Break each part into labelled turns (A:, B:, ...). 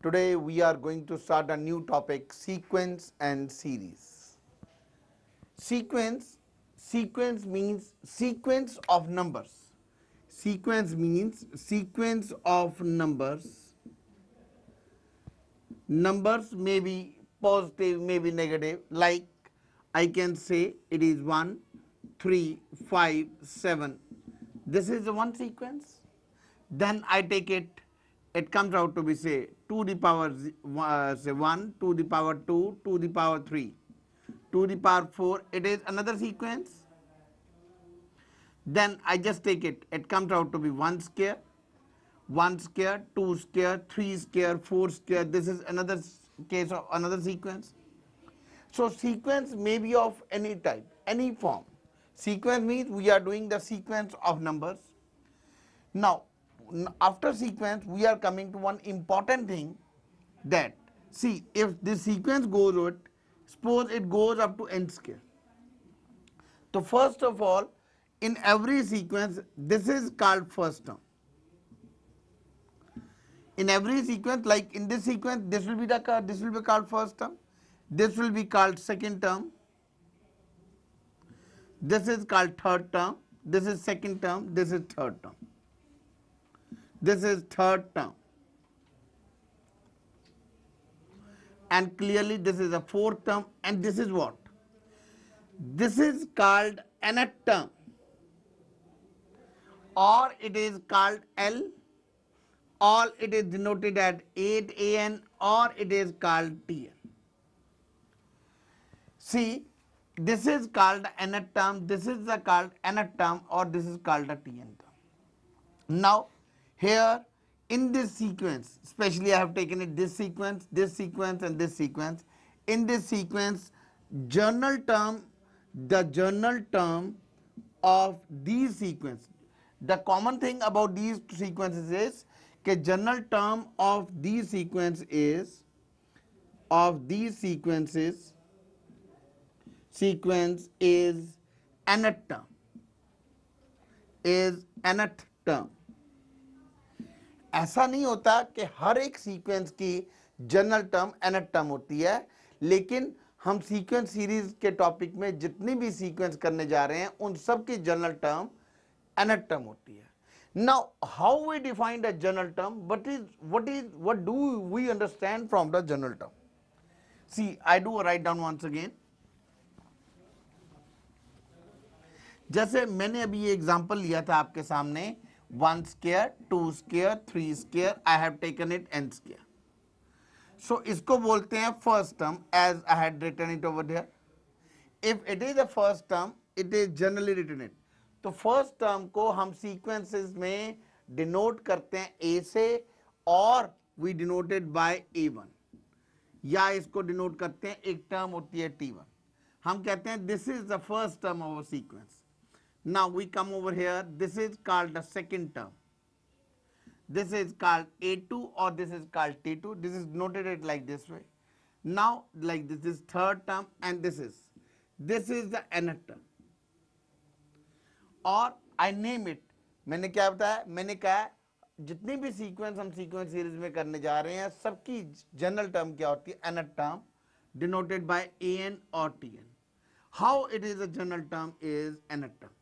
A: Today we are going to start a new topic, sequence and series. Sequence means sequence of numbers. Sequence means sequence of numbers. Numbers may be positive, may be negative, like I can say it is 1, 3, 5, 7. This is the one sequence. Then I take it, it comes out to be say 2 to the power say 1, 2 to the power 2, 2 to the power 3, 2 to the power 4, it is another sequence. Then I just take it, it comes out to be 1 square, 1 square, 2 square, 3 square, 4 square, this is another case of another sequence. So sequence may be of any type, any form. Sequence means we are doing the sequence of numbers. Now, after sequence, we are coming to one important thing, that see, if this sequence goes with, suppose it goes up to n square. So first of all, in every sequence, this is called first term. In every sequence, like in this sequence, this will be called first term. This will be called second term. This is called third term. This is second term. This is third term. This is third term. And clearly this is a fourth term, and this is what? This is called nth term, or it is called L, or it is denoted as 8an, or it is called Tn. See, this is called nth term, this is the called nth term, or this is called a Tn term. Now here in this sequence, especially I have taken it this sequence, and this sequence. In this sequence, journal term, the journal term of these sequence, the common thing about these sequences is that journal term of these sequence is sequence is nth term, is nth term. ऐसा नहीं होता कि हर एक sequence की general term nth term होती है, लेकिन हम सीक्वेंस सीरीज के टॉपिक में जितनी भी सीक्वेंस करने जा रहे हैं उन सब की जनरल टर्म nth टर्म होती है. Now how we define the general term, what do we understand from the general term? See, I do write down once again. जैसे मैंने अभी ये एग्जांपल लिया था आपके सामने, 1 square, 2 square, 3 square, I have taken it n square. So इसको बोलते हैं first term, as I had written it over there. If it is the first term, it is generally written it. तो first term को हम sequences में denote करते हैं a से, और we denoted by a1, या इसको denote करते हैं, एक term होती है t1, हम कहते हैं this is the first term of a sequence. Now we come over here, this is called the second term. This is called A2, or this is called T2. This is noted like this way. Now like this is third term, and this is the nth term. और I name it. मैंने क्या बताया? मैंने कहा जितनी भी sequence हम sequence series में करने जा रहे हैं, सबकी जनरल टर्म क्या होती है? nth term, denoted by an or tn. How it is a general term is nth term.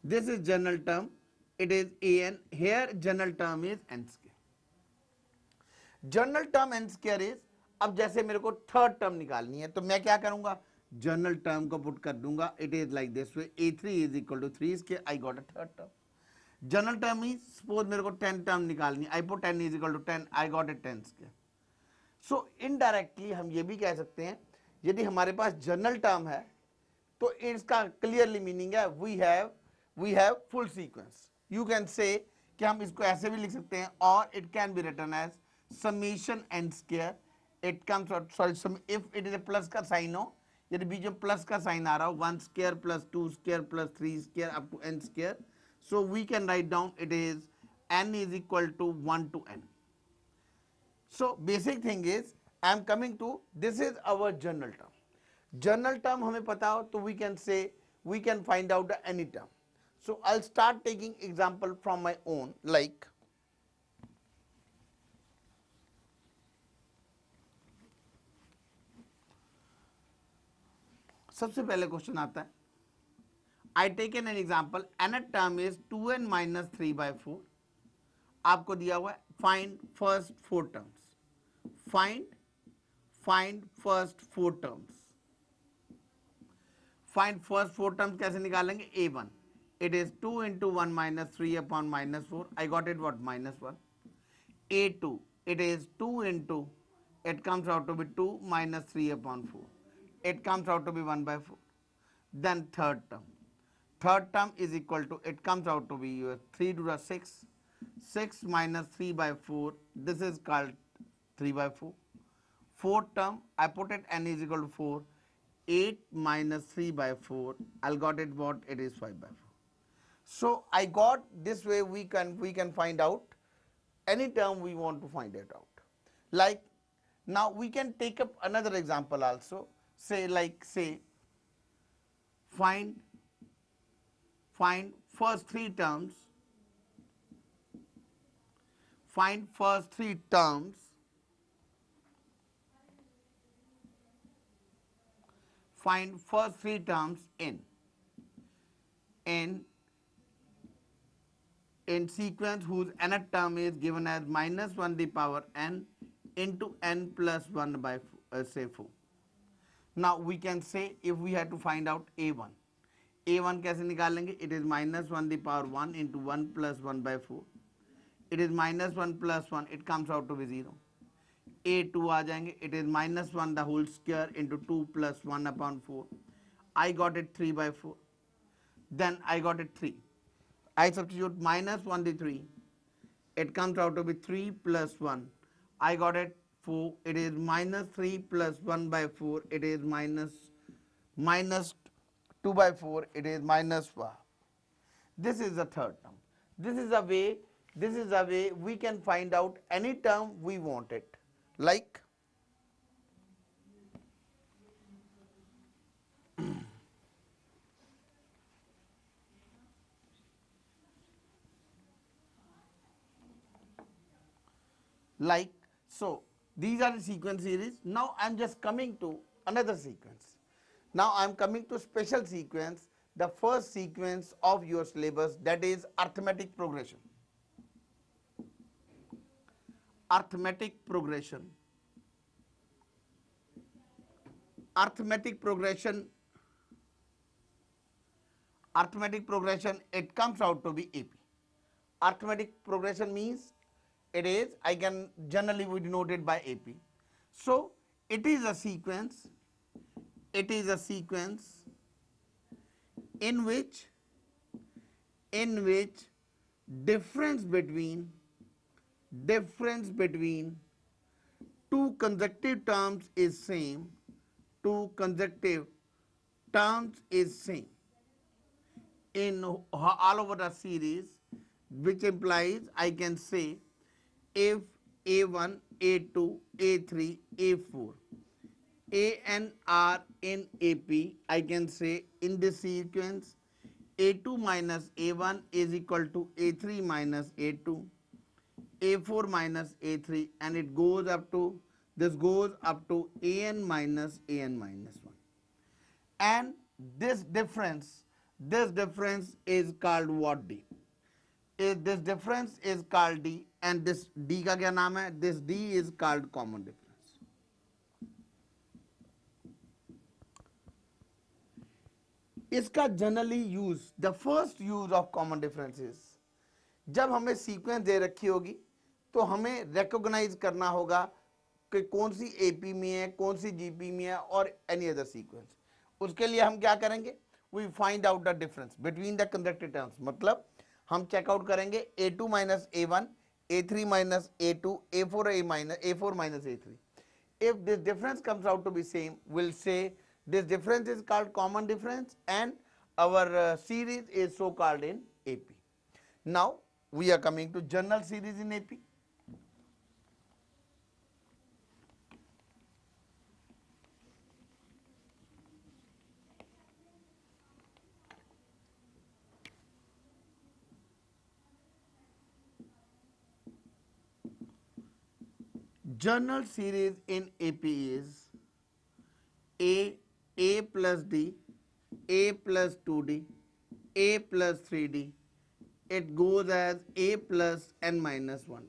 A: This is general term, it is an. Here general term is n square. General term n square is, अब जैसे मेरे को third term निकालनी है, तो मैं क्या करूंगा? जनरल टर्म को पुट कर दूंगा. It is like this way, a3 is equal to 3 square, I got a third term. General term is, suppose मेरे को 10 टर्म निकालनी है, I put 10 is equal to 10, I got a 10 square. So indirectly हम ये भी कह सकते हैं, यदि हमारे पास जनरल टर्म है तो इसका क्लियरली मीनिंग है we have full sequence. You can say कि हम इसको ऐसे भी लिख सकते हैं, or it can be written as summation n square. It comes out, sorry, if it is a plus का साइन हो, यदि बीच में प्लस का साइन आ रहा हो, 1 square plus 2 square plus 3 square up to n square, so we can write down it is n is equal to 1 to n. So basic thing is, I am coming to, this is our general term. General term हमें पता हो तो we can say, we can find out the any term. So I'll start taking example from my own, like सबसे पहले question आता है, I taken an example, nth term is 2n minus 3/4। आपको दिया हुआ है find first four terms, find first four terms. Find first four terms कैसे निकालेंगे? a1 it is 2 into 1 minus 3 upon minus 4, I got it what, -1। a2 it is 2 into, it comes out to be 2 minus 3 upon 4, it comes out to be 1/4। then third term is equal to, it comes out to be your 3 to the 6, 6 minus 3/4, this is called 3/4। fourth term I put it n is equal to 4, 8 minus 3/4, I got it what, it is 5/4। so I got this way, we can find out any term we want to find it out। like now we can take up another example also, say find first three terms, find first three terms, find first three terms in sequence whose nth term is given as -1 the power n into n plus 1 by say 4। now we can say if we had to find out a1 कैसे निकालेंगे? it is -1 the power 1 into 1 plus 1 by 4, it is -1 plus 1, it comes out to be 0। a2 आ जाएंगे, it is -1 the whole square into 2 plus 1 upon 4, I got it 3/4। then I got it 3, I substitute -1 the 3, it comes out to be 3 plus 1, I got it 4, it is -3 plus 1/4, it is minus 2/4, it is -1। this is the third term। this is a way we can find out any term we want it, like so these are the sequence series। now I'm just coming to another sequence, now I'm coming to special sequence, the first sequence of your syllabus, that is arithmetic progression। arithmetic progression arithmetic progression arithmetic progression, it comes out to be AP। arithmetic progression means it is, I can generally we denote it by AP। so it is a sequence, it is a sequence in which difference between two consecutive terms is same, two consecutive terms is same in all over the series, which implies I can say if a1 a2 a3 a4 an are in AP, I can say in this sequence a2 minus a1 is equal to a3 minus a2, a4 minus a3, and it goes up to, this goes up to an minus 1, and this difference is called what? D। this difference is called D, and this D का क्या नाम है? this D is called common difference। इसका generally use, the first use of common differences, जब हमें sequence दे रखी होगी तो हमें रिकॉग्नाइज करना होगा कि कौन सी एपी में है, कौन सी जीपी में है, और एनी अदर सीक्वेंस। उसके लिए हम क्या करेंगे? We find out the difference between the conjunctive terms, मतलब हम चेकआउट करेंगे a2 minus a1, a3 minus a2, a4 minus a3। if this difference comes out to be same, we'll say this difference is called common difference, and our series is so called in AP। now we are coming to general series in AP। general series in AP is A a plus d, a plus 2d, a plus 3d. It goes as a plus n minus 1d.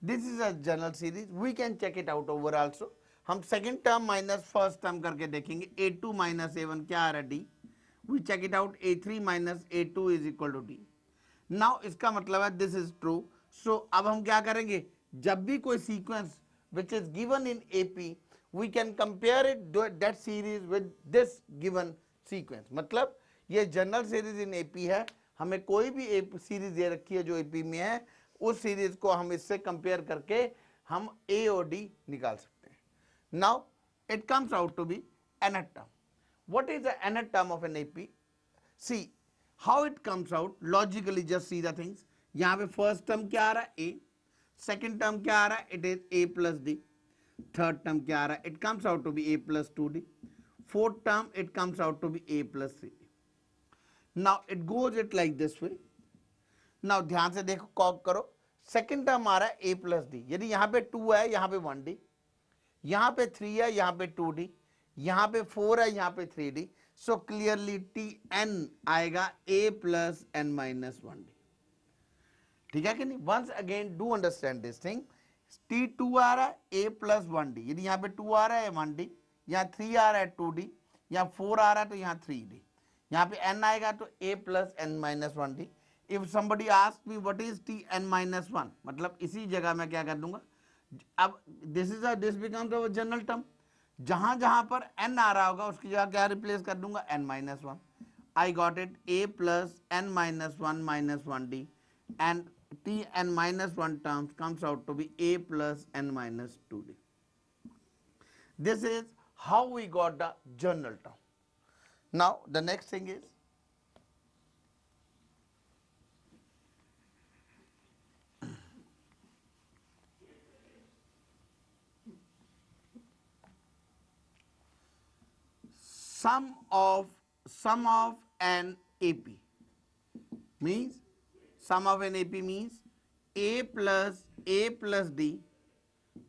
A: This is a general series. We can check it out over also. हम second term minus first term करके देखेंगे. a2 minus a1 क्या आ रहा है d. We check it out. a3 minus a2 is equal to d. Now इसका मतलब है this is true. So अब हम क्या करेंगे, जब भी कोई sequence which is given in AP, we can compare it that series with this given sequence. मतलब ये जनरल सीरीज इन AP है, हमें कोई भी सीरीज दे रखी है जो AP में है, उस सीरीज को हम इससे कंपेयर करके हम A और D निकाल सकते हैं. Now it comes out to be nth term. What is the nth term of an AP? See how it comes out logically. Just see the things. यहाँ पे फर्स्ट टर्म क्या आ रहा है A, सेकेंड टर्म क्या आ रहा है, it is A plus D, third term क्या आ रहा है, it comes out to be A plus 2D, fourth term it comes out to be A plus 3D. Now it goes it like this way. Now ध्यान से देखो, corp करो. Second term आ रहा है A प्लस D. यदि यहाँ पे 2 है, यहाँ पे 1D, यहाँ पे 3 है, यहाँ पे 2D, यहाँ पे 4 है, यहाँ पे 3D. सो क्लियरली Tn आएगा A plus n minus 1D. ठीक है कि नहीं. Once again do understand this thing. T2 आ रहा है A प्लस 1D. यदि यहाँ पे 2 आ रहा है 1D, यहाँ 3 आ रहा है 2D, यहाँ 4 आ रहा है तो यहाँ 3D, यहाँ पे n आएगा तो A plus n minus 1D. If somebody ask me what is Tn minus 1, मतलब इसी जगह मैं क्या कर दूंगा, अब this becomes our general term. जहां जहां पर n आ रहा होगा उसकी जगह क्या रिप्लेस कर दूंगा, n minus 1. I got it A plus n minus 1 minus 1D, and Tn minus 1 terms comes out to be A plus n minus 2D. This is how we got the general term. Now the next thing is, sum of an AP means, sum of an AP means A plus D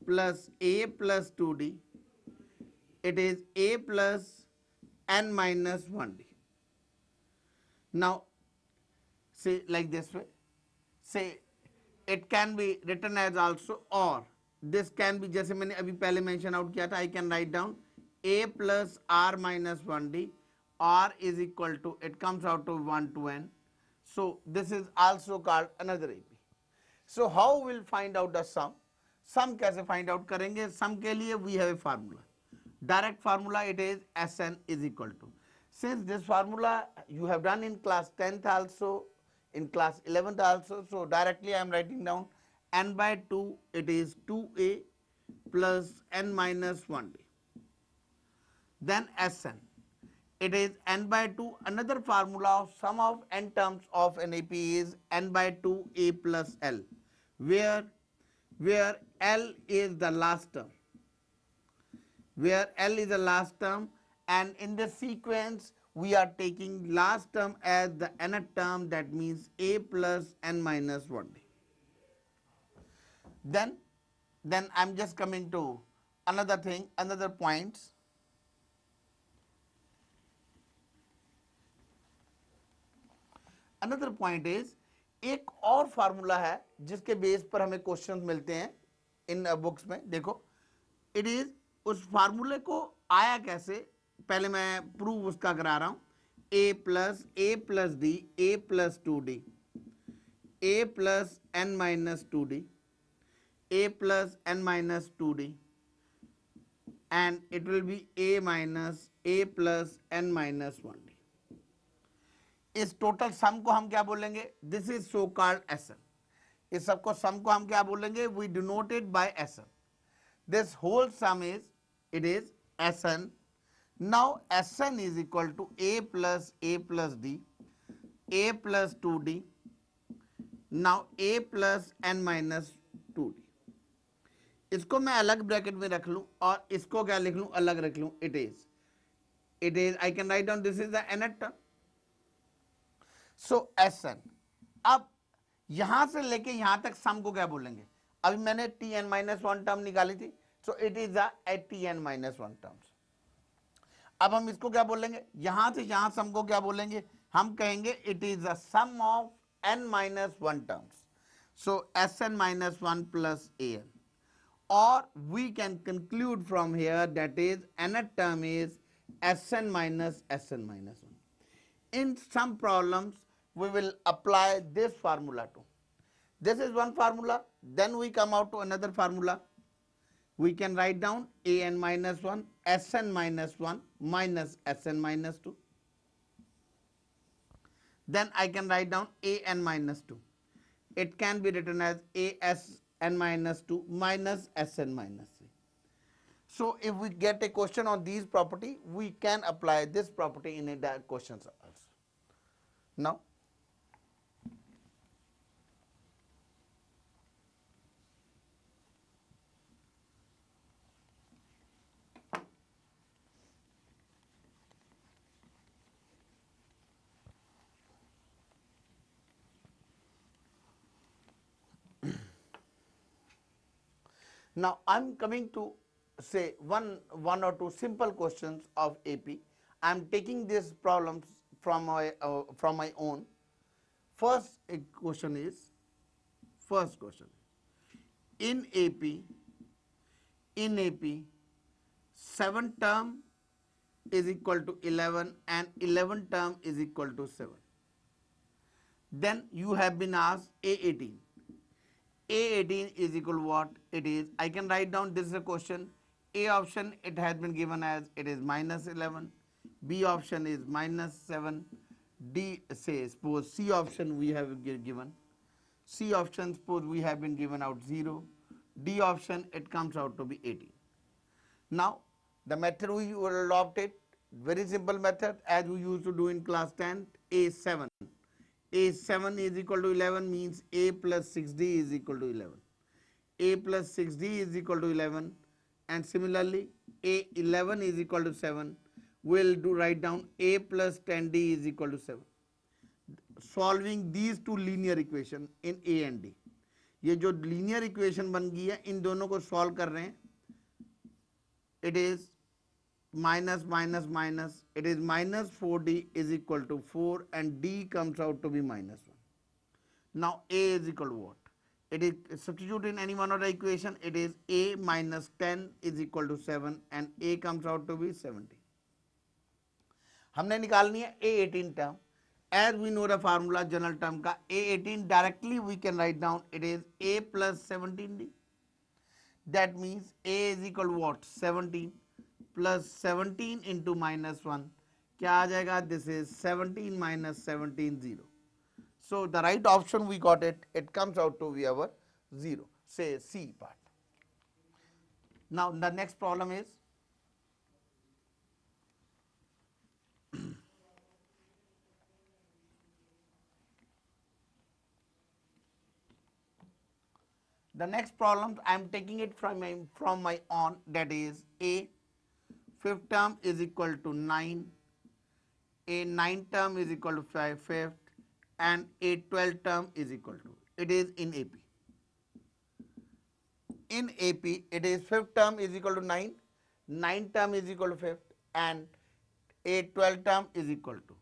A: plus A plus 2D. It is A plus n minus 1D. Now say like this way. Say it can be written as also, or this can be, जैसे मैंने अभी पहले mention out किया था, I can write down A plus R minus 1D. R is equal to, it comes out to 1 to n. So this is also called another AP. So how we'll find out the sum? Sum कैसे find out करेंगे? Sum के लिए we have a formula. Direct formula, it is Sn is equal to. Since this formula you have done in class 10th also, in class 11th also, so directly I am writing down n by 2, it is 2a plus n minus 1d. Then Sn, it is n by 2. Another formula of sum of n terms of an AP is n by 2 a plus L, where L is the last term, and in the sequence we are taking last term as the nth term, that means A plus n minus 1D. Then I'm just coming to another thing, another points. Another point is, एक और formula है जिसके base पर हमें questions मिलते हैं इन books में. देखो, इट इज, उस फार्मूले को आया कैसे, पहले मैं प्रूव उसका करा रहा हूं. A plus D, A plus 2D, A plus n minus 2D, A plus n minus 2D, and it will be A minus A plus n minus 1D. इस टोटल सम को हम क्या बोलेंगे, this is so called Sn. इस सबको sum को हम क्या बोलेंगे, we denoted by Sn. This whole sum is, it is Sn. Now Sn is equal to A plus D, A plus 2D, नाउ A plus n minus 2D. इसको मैं अलग ब्रैकेट में रख लूं और इसको क्या लिख लूं, अलग रख लूं. It is I can write down, this is the nth term. So Sn. अब यहां से लेके यहां तक सम को क्या बोलेंगे, अभी मैंने Tn माइनस 1 टर्म निकाली थी, so it is Tn minus 1 terms. अब हम इसको क्या बोलेंगे, यहां से यहां सम को क्या बोलेंगे, हम कहेंगे it is a sum of n minus one terms, so Sn minus 1 plus An, or we can conclude from here that is nth term is Sn minus 1. In some problems we will apply this formula too. This is one formula, then we come out to another formula. We can write down An minus 1 Sn minus 1 minus Sn minus 2. Then I can write down An minus 2. It can be written as Asn minus 2 minus Sn minus 3. So if we get a question on these property, we can apply this property in a questions also. Now Now I'm coming to say one or two simple questions of AP. I'm taking these problems from my own. First question is, first question, in AP, in AP 7 term is equal to 11 and 11 term is equal to 7. Then you have been asked A18. A18 is equal to what? It is, I can write down, this is a question. A option, it has been given as it is minus 11. B option is minus 7. D, say, suppose C option we have given. C option, suppose we have been given out 0. D option, it comes out to be 18. Now, the method we will adopt it, very simple method as we used to do in class 10, A7. A7 is equal to 11 means A plus 6D is equal to 11. A plus 6D is equal to 11, and similarly A11 is equal to 7. We'll do write down A plus 10D is equal to 7. Solving these two linear equation in A and D. ये जो linear equation बन गई है, इन दोनों को solve कर रहे हैं. It is minus minus minus, it is minus 4D is equal to 4 and D comes out to be minus 1. Now A is equal to what? It is, substitute in any one of the equation, it is A minus 10 is equal to 7 and A comes out to be 70. हमने निकालनी है A18 term. As we know the formula general term का A18 directly we can write down, it is A plus 17D. That means A is equal to what? 17 plus 17 into minus 1. क्या आ जाएगा? This is 17 minus 17, 0. So the right option we got it comes out to be our 0. Say C part. Now the next problem is, the next problem I am taking it from my own, that is A fifth term is equal to 9, A 9 term is equal to 5 fifth, and A 12 term is equal to. It is in AP. In AP, it is fifth term is equal to 9, 9 term is equal to fifth, and A 12 term is equal to.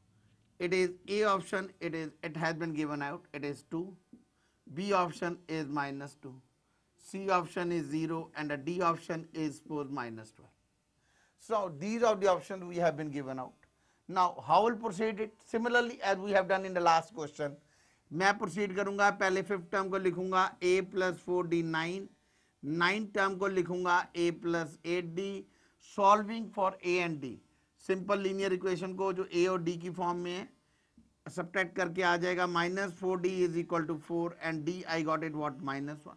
A: It is A option, it has been given out, it is 2. B option is minus 2. C option is 0 and the D option is suppose minus 12. So these are the options we have been given out. Now how will proceed it? Similarly as we have done in the last question, मैं proceed करूंगा, पहले fifth term को लिखूंगा A plus 4D 9, 9 term को लिखूंगा A plus 8D, solving for A and D. Simple linear equation को जो A और D की form में है, subtract करके आ जाएगा minus 4D is equal to 4 and D I got it what? Minus 1.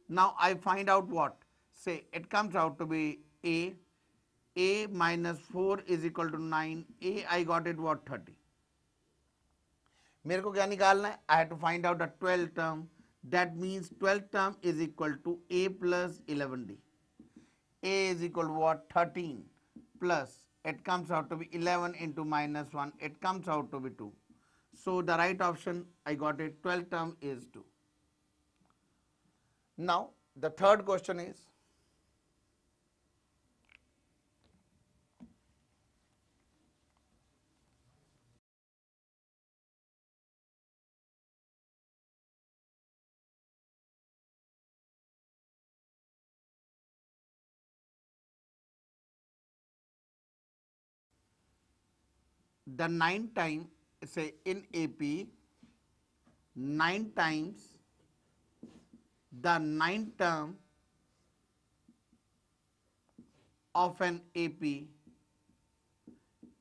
A: Now I find out what? Say it comes out to be A minus 4 is equal to 9. A I got it what? 30. मेरे को क्या निकालना है? I have to find out the 12th term. That means 12th term is equal to A plus 11D. A is equal to what? 13 plus, it comes out to be 11 into minus 1, it comes out to be 2. So the right option I got it, 12th term is 2. Now the third question is, the 9 time, say in AP, 9 times the 9 term of an AP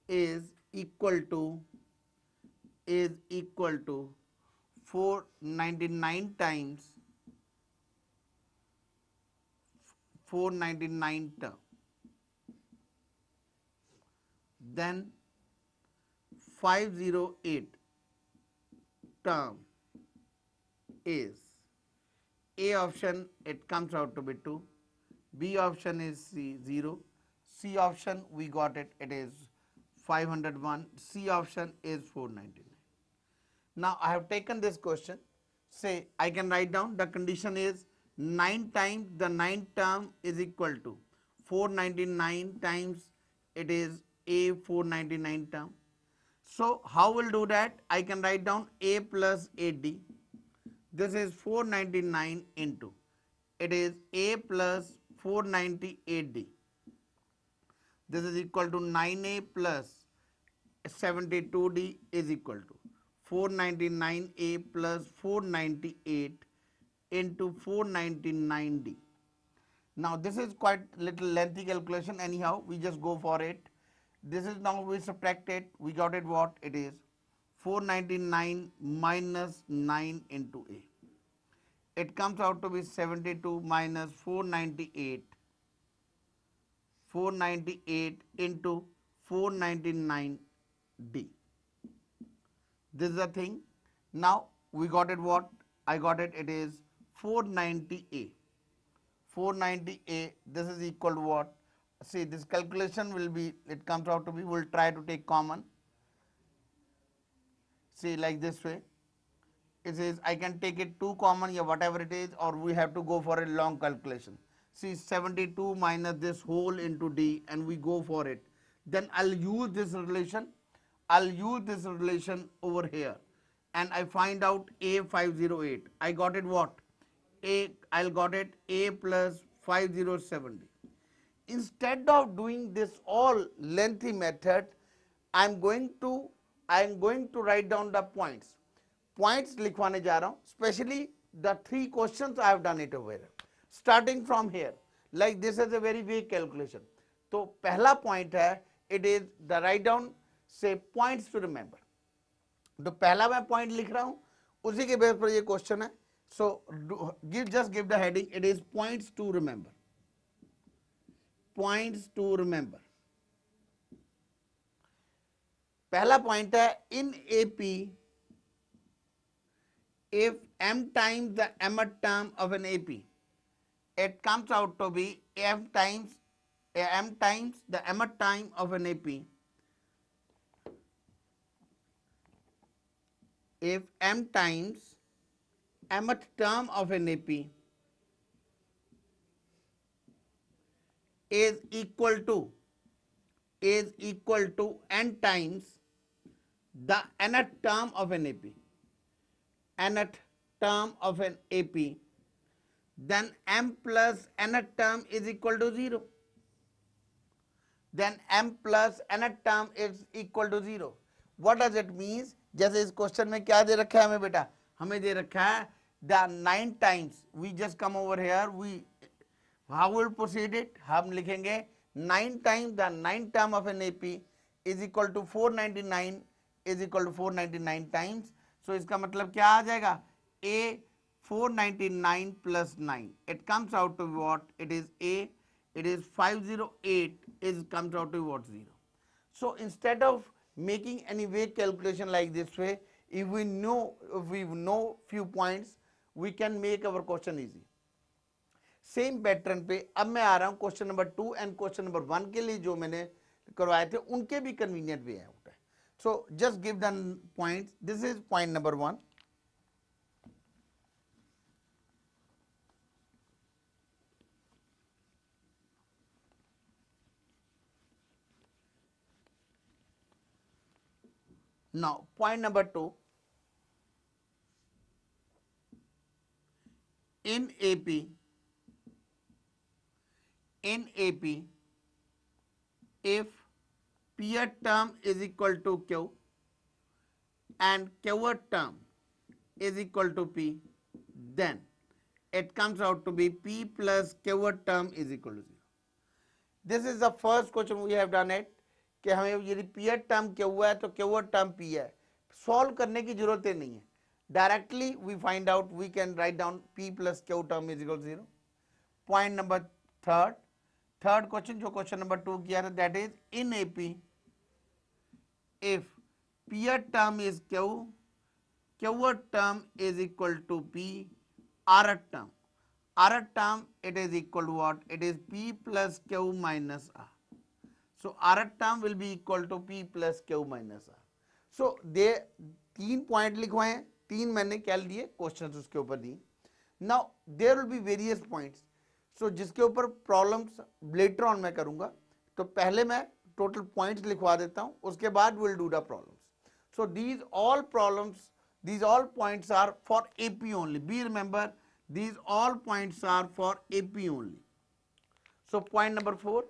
A: is equal to 499 times 499 term. Then 508 term is A option, it comes out to be 2, B option is 0, C option we got it, it is 501, C option is 499. Now I have taken this question, say I can write down the condition is 9 times the 9 term is equal to 499 times it is A 499 term. So how we'll do that? I can write down A plus AD. This is 499 into, it is A plus 498D. This is equal to 9A plus 72D is equal to 499A plus 498 into 499D. Now this is quite little lengthy calculation, anyhow we just go for it. This is now we subtract it, we got it what it is 499 minus 9 into A. It comes out to be 72 minus 498 into 499D. This is the thing. Now we got it what? I got it, it is 490A. 490A, this is equal to what? See, this calculation will be, it comes out to be, we'll try to take common. See, like this way. It is, I can take it 2 common, yeah, whatever it is, or we have to go for a long calculation. See, 72 minus this whole into D, and we go for it. Then I'll use this relation. I'll use this relation over here, and I find out A508. I got it what? I'll got it A plus 5070. Instead of doing this all lengthy method, I'm going to write down the points. Points लिखवाने जा रहा हूँ, especially the 3 questions I have done it over here. Starting from here, like this is a very weak calculation. तो पहला point है, it is the write down say points to remember. तो पहला मैं point लिख रहा हूँ, उसी के बेस पर ये question है. So just give the heading, it is points to remember. Points to remember. पहला point है, in AP, if m times the mth term of an AP, it comes out to be m times the mth time of an AP. If m times mth term of an AP is equal to n times the nth term of an AP. Nth term of an AP, then m plus nth term is equal to 0. Then m plus nth term is equal to 0. What does it means? जैसे इस question में क्या दे रखा है हमें बेटा? हमें दे रखा है the 9 times. We just come over here. How will proceed it? हम लिखेंगे 9 times the 9 term of an AP is equal to 499 is equal to 499 times. So इसका मतलब क्या आ जाएगा? A 499 plus 9. It comes out to what? It is A. It is 508 comes out to what? 0. So instead of making any weight calculation like this way, if we know few points, we can make our question easy. Same pattern पे अब मैं आ रहा हूं question number 2 and question number 1 के लिए जो मैंने करवाए थे उनके भी कन्वीनियंट वे है. So just give the points. This is point number 1. Now point number 2. In AP, if pth term is equal to q and qth term is equal to p, then it comes out to be p plus qth term is equal to 0. This is the first question we have done it कि हमें यदि pth term क्या हुआ है तो qth term p है, solve करने की जरूरत ही नहीं है, directly we find out, we can write down p plus q term is equal 0. Point number third question जो क्वेश्चन नंबर 2 किया था, that is in AP if pth term is q, qth term is equal to p, rth term it is equal to what? It is p plus q minus r. So rth term will be equal to p plus q minus r. So they 3 point लिखवाए हैं, 3 मैंने क्या दिए question उसके ऊपर दिए. Now there will be various points, so जिसके ऊपर प्रॉब्लम्स लेटर ऑन मैं करूंगा, तो पहले मैं टोटल पॉइंट्स लिखवा देता हूं, उसके बाद will do the problems. So these all problems, these all points are for AP only. Be remember, these all points are for AP only. So point number 4,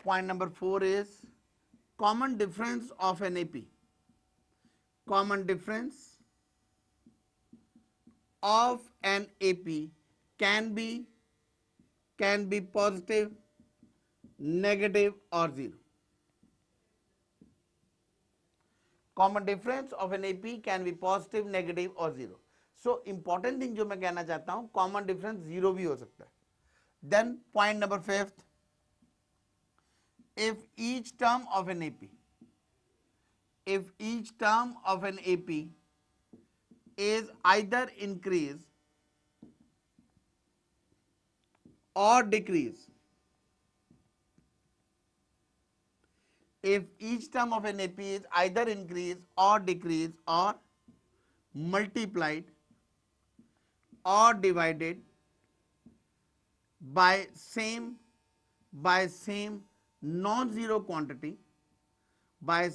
A: point number 4 is common difference of an AP. Common difference of an AP can be positive, negative or 0. Common difference of an AP can be positive, negative or 0. So important thing जो मैं कहना चाहता हूं, common difference 0 भी हो सकता है. Then point number 5th, if each term of an AP is either increase or decrease, if each term of an AP is either increase or decrease or multiplied or divided by same non-zero quantity, the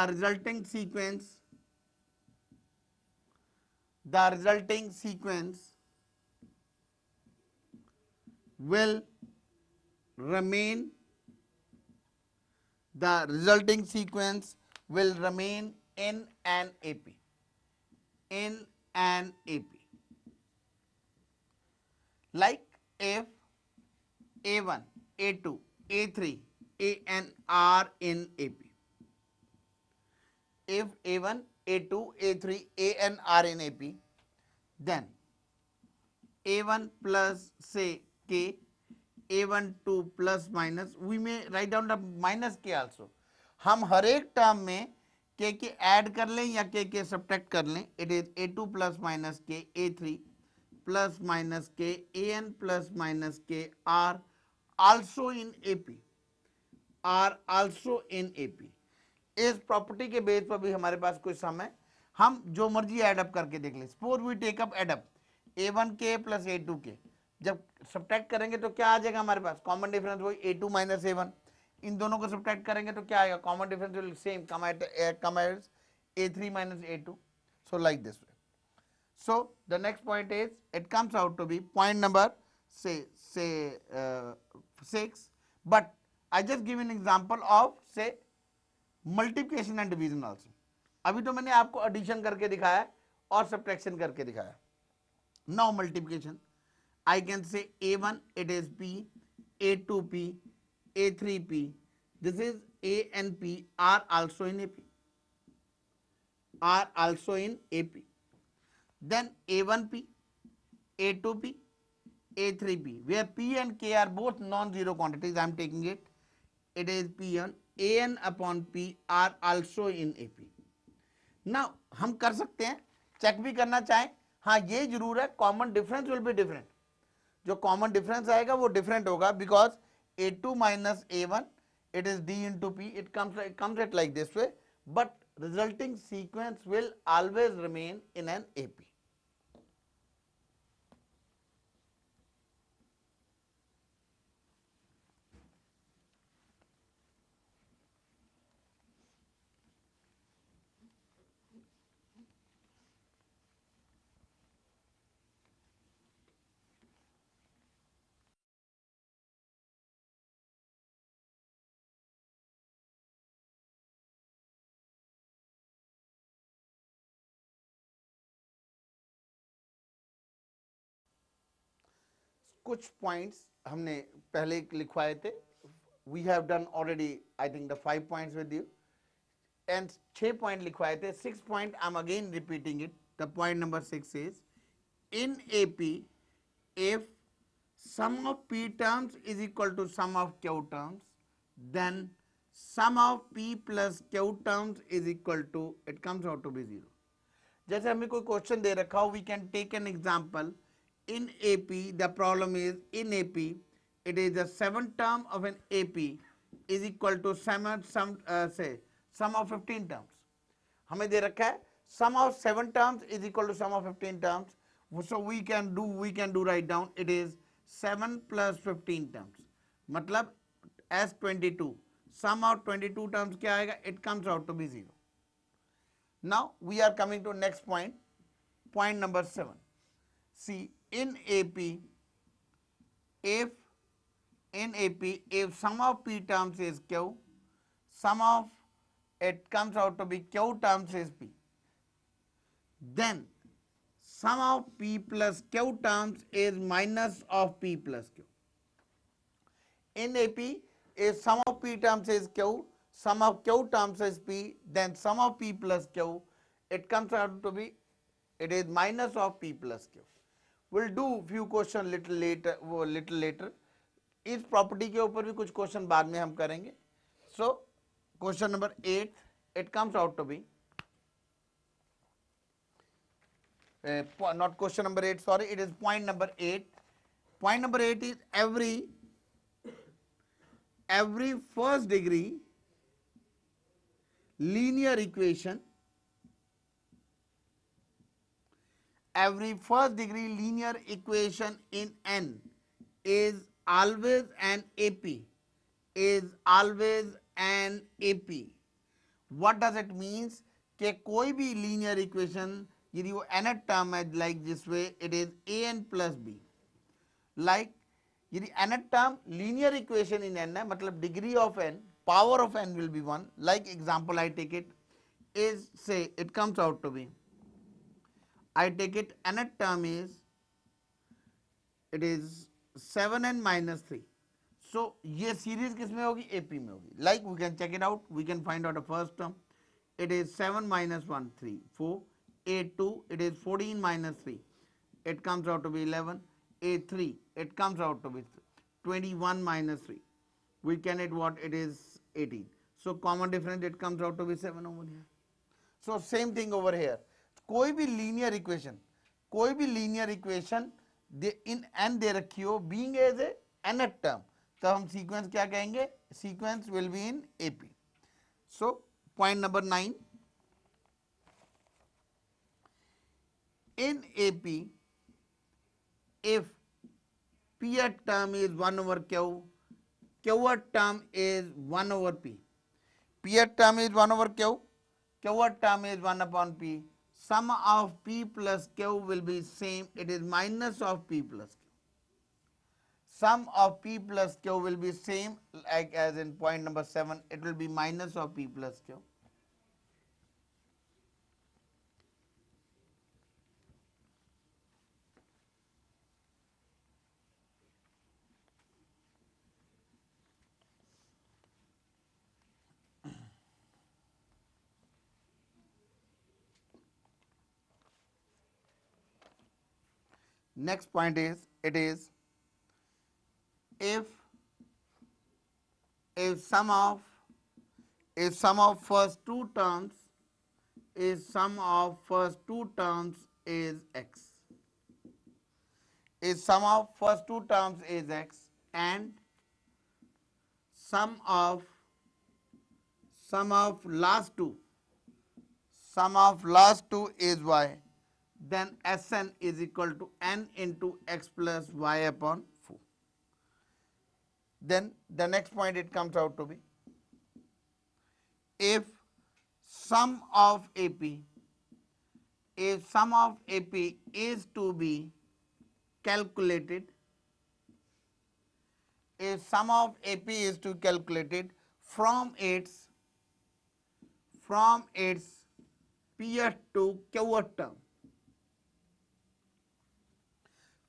A: resulting sequence will remain in an AP. Like if A1, A2, A3, AN are in AP. If A1, A2, A3, AN are in AP, then A1 plus say K, A1 2 plus minus, we may write down the minus K also. हम हर एक term में K के add कर लें या K के subtract कर लें. It is A2 plus minus K, A3 plus minus K, AN plus minus K are also in AP. इस प्रॉपर्टी के बेस पर भी हमारे पास कुछ सम है, हम जो मर्जी एडअप करके देख लें. Suppose we take up add up A1K plus A2K, जब सब्ट्रैक्ट करेंगे तो क्या आ जाएगा हमारे पास? कॉमन डिफरेंस वही A2 माइनस A1. इन दोनों को सब्ट्रैक्ट करेंगे तो क्या आएगा? Common difference will same come as A3 minus A2. So like this way. So the next point is, it comes out to be point number say 6, but I just give an example of say multiplication and division also. अभी तो मैंने आपको addition करके दिखाया और subtraction करके दिखाया. Now multiplication, I can say A1 it is P, A2 P, A3 P. This is A and P are also in AP. Then A1P, A2P, A3P, where P and K are both non-zero quantities. I am taking it. It is P1, AN upon P are also in AP. Now हम कर सकते हैं, check भी करना चाहें. हाँ ये जरूर है, common difference will be different. जो कॉमन डिफरेंस आएगा वो डिफरेंट होगा, because A2 minus A1 it is D into P. It comes at like this way, but resulting sequence will always remain in an AP. कुछ points हमने पहले लिखवाए थे. We have done already I think the 5 points with you, and 6 point लिखवाए थे. 6 point I am again repeating it. The point number 6 is in AP if sum of P terms is equal to sum of Q terms, then sum of P plus Q terms is equal to, it comes out to be 0. जैसे हमें कोई question दे रखा हो, we can take an example. In AP the problem is, in AP it is the 7th term of an AP is equal to sum of 15 terms. हमें दे रखा है sum of 7 terms is equal to sum of 15 terms. So we can do write down, it is 7 plus 15 terms, मतलब as 22. Sum of 22 terms क्या आएगा? It comes out to be 0. Now we are coming to next point, point number 7. See, in AP if sum of P terms is Q, sum of it comes out to be Q terms is P, then sum of P plus Q terms is minus of P plus Q. In AP, if sum of P terms is Q, sum of Q terms is P, then sum of P plus Q, it comes out to be, it is minus of P plus Q. We'll do few question little later. इस property के ऊपर भी कुछ question बाद में हम करेंगे. So question number 8, it comes out to be not question number 8, sorry, it is point number 8. Point number 8 is every first degree linear equation, every first degree linear equation in N is always an AP, is always an AP. What does it means? कि कोई भी linear equation यदि वो nth term है, like this way it is an plus b, like यदि nth term linear equation in n है, मतलब degree of n, power of n will be 1. Like example I take it is, say it comes out to be, I take it nth term is, it is 7n minus 3. So ये series किसमें होगी? AP में होगी. Like we can check it out, we can find out the first term. It is 7 minus 1, 3, 4. A2, it is 14 minus 3. It comes out to be 11. A3, it comes out to be 21 minus 3. We can add what? It is 18. So common difference, it comes out to be 7 over here. So same thing over here. कोई भी linear equation in n दे रखी हो, being as a nth term, तो हम sequence क्या कहेंगे? Sequence will be in AP. So point number 9, in AP if Pth term is 1 over Q, Qth term is 1 over P. Pth term is 1 over Q, Qth term is 1 upon P. Sum of P plus Q will be same, it is minus of P plus Q. Sum of P plus Q will be same, like as in point number 7, it will be minus of P plus Q. Next point is, it is if sum of first two terms is x, is sum of first two terms is x, and sum of last two is y, then Sn is equal to n into x plus y upon 4. Then the next point it comes out to be, if sum of AP is to be calculated, from its Pth to Qth term,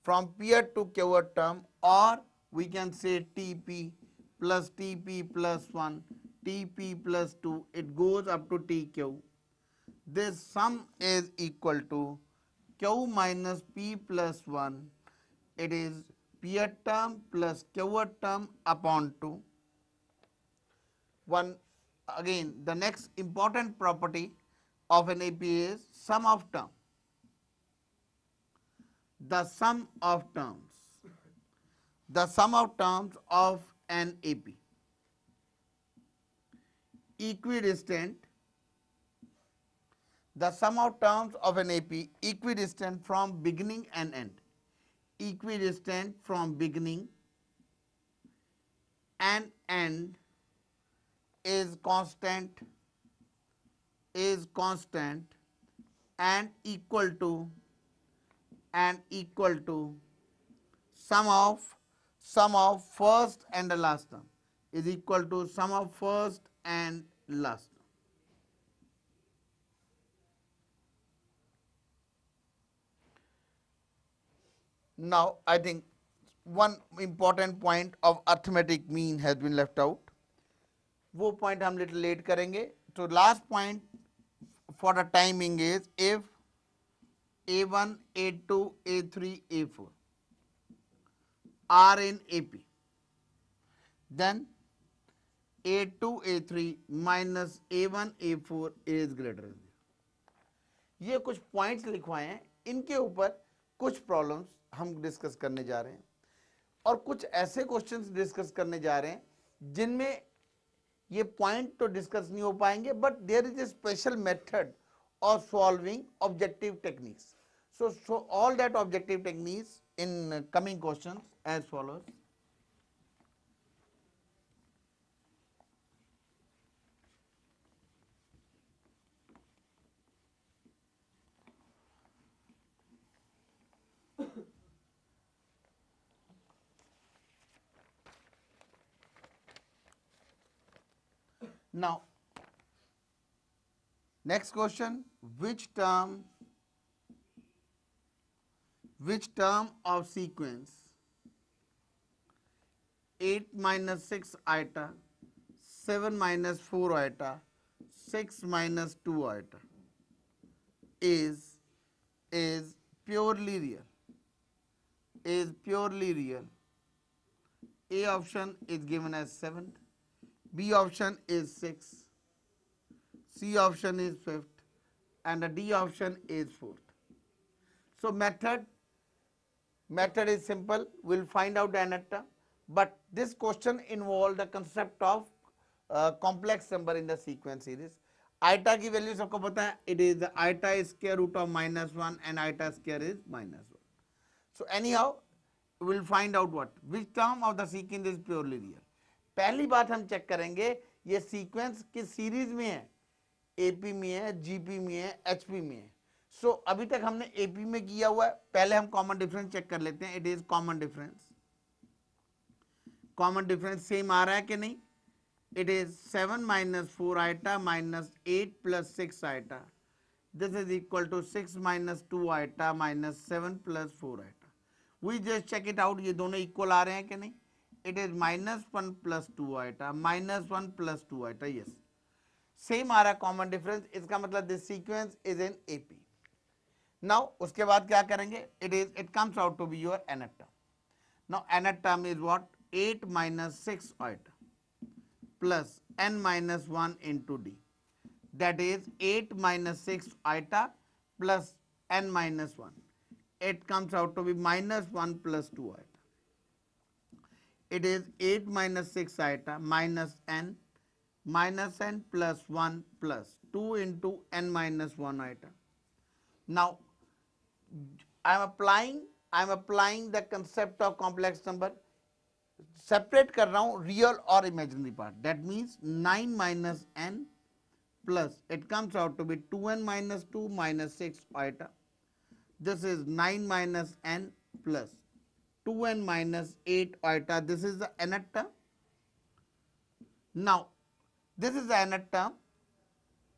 A: from pth to qth term, or we can say tp plus 1, tp plus 2, it goes up to tq. This sum is equal to q minus p plus 1. It is pth term plus qth term upon 2. One again, the next important property of an AP is sum of term. The sum of terms. The sum of terms of an AP equidistant. The sum of terms of an AP equidistant from beginning and end. Equidistant from beginning and end is constant and equal to sum of first and the last term is equal to sum of first and last term. Now I think one important point of arithmetic mean has been left out. वो point हम little late करेंगे. So last point for the timing is if A1, A2, A3, A4 are in AP, then A2, A3 minus A1, A4 is greater than 0. ये कुछ points लिखवाए हैं, इनके ऊपर कुछ प्रॉब्लम्स हम डिस्कस करने जा रहे हैं और कुछ ऐसे क्वेश्चंस डिस्कस करने जा रहे हैं जिनमें ये पॉइंट तो डिस्कस नहीं हो पाएंगे, but there is a special method of solving objective techniques. So all that objective techniques in coming questions as follows. Now, next question, which term of sequence 8 minus 6 iota, 7 minus 4 iota, 6 minus 2 iota is purely real? Is purely real? A option is given as 7, B option is 6, C option is 5th, and the D option is 4th. So method is simple. We'll find out the nth term, but this question involves the concept of complex number in the sequence series. Iota की value सबको पता है, it is the iota is square root of -1 and iota square is -1. So anyhow, we will find out which term of the sequence is purely real. पहली बात हम check करेंगे ये sequence किस सीरीज में है, एपी में है, जीपी में है, एचपी में है. सो अभी तक हमने एपी में किया हुआ है. पहले हम कॉमन डिफरेंस चेक कर लेते हैं. It is common difference same आ रहा है कि नहीं. It is 7 minus 4 iota minus 8 plus 6 iota. This is equal to 6 minus 2 iota minus 7 plus 4 iota. We just check it out. ये दोनों इक्वल आ रहे हैं कि नहीं. It is -1 plus 2 iota -1 plus 2 iota. Yes, same आ रहा है कॉमन डिफरेंस. इसका मतलब this sequence is in AP. Now उसके बाद क्या करेंगे, it comes out to be your nth term. Now nth term is what, 8 minus 6 iota plus n minus 1 into d. That is 8 minus 6 iota plus n minus 1. It comes out to be -1 plus 2 iota. It is 8 minus 6 iota minus n plus 1 plus 2 into n minus 1 iota. Now I am applying the concept of complex number. Separate कर रहा हूं real और imaginary part. That means 9 minus n plus it comes out to be 2n minus 2 minus 6 iota. This is 9 minus n plus 2n minus 8 iota. This is the nth term. Now this is the nth term.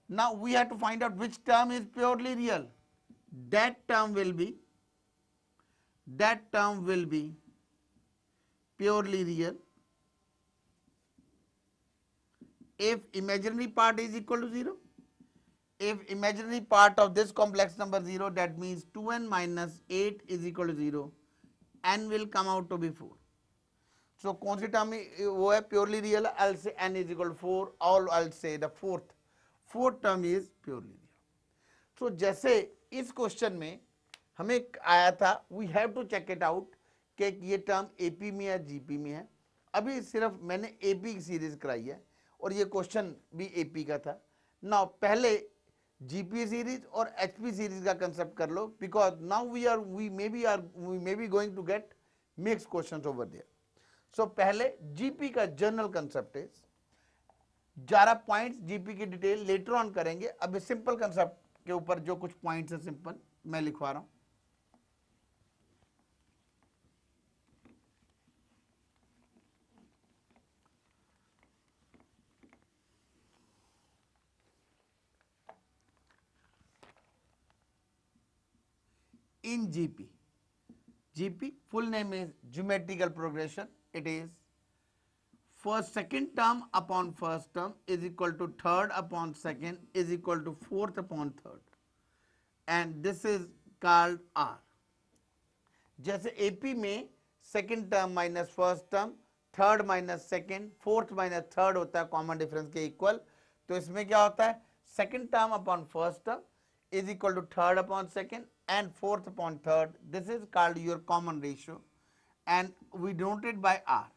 A: Now we have to find out which term is purely real. That term will be that term will be purely real if imaginary part is equal to 0. If imaginary part of this complex number 0, that means 2n minus 8 is equal to 0, n will come out to be 4. So कौन सी term वो है purely real? I'll say n is equal to 4, or I'll say the fourth term is purely real. So जैसे इस question में हमें आया था, we have to check it out कि ये टर्म एपी में या जीपी में है. अभी सिर्फ मैंने एपी की सीरीज कराई है और ये क्वेश्चन भी एपी का था. नाउ पहले जीपी सीरीज और एचपी सीरीज का कंसेप्ट कर लो, because now we may be going to get mix questions over there. So पहले जीपी का general concept is, 11 points GP की डिटेल लेटर ऑन करेंगे. अभी सिंपल कंसेप्ट के ऊपर जो कुछ पॉइंट्स है सिंपल मैं लिखवा रहा हूं. In GP full name is geometrical progression. It is first second term upon first term is equal to third upon second is equal to fourth upon third, and this is called R. जैसे AP में second term minus first term, third minus second, fourth minus third होता है common difference के equal. तो इसमें क्या होता है? Second term upon first term is equal to third upon second and fourth upon third. This is called your common ratio and we denote it by R.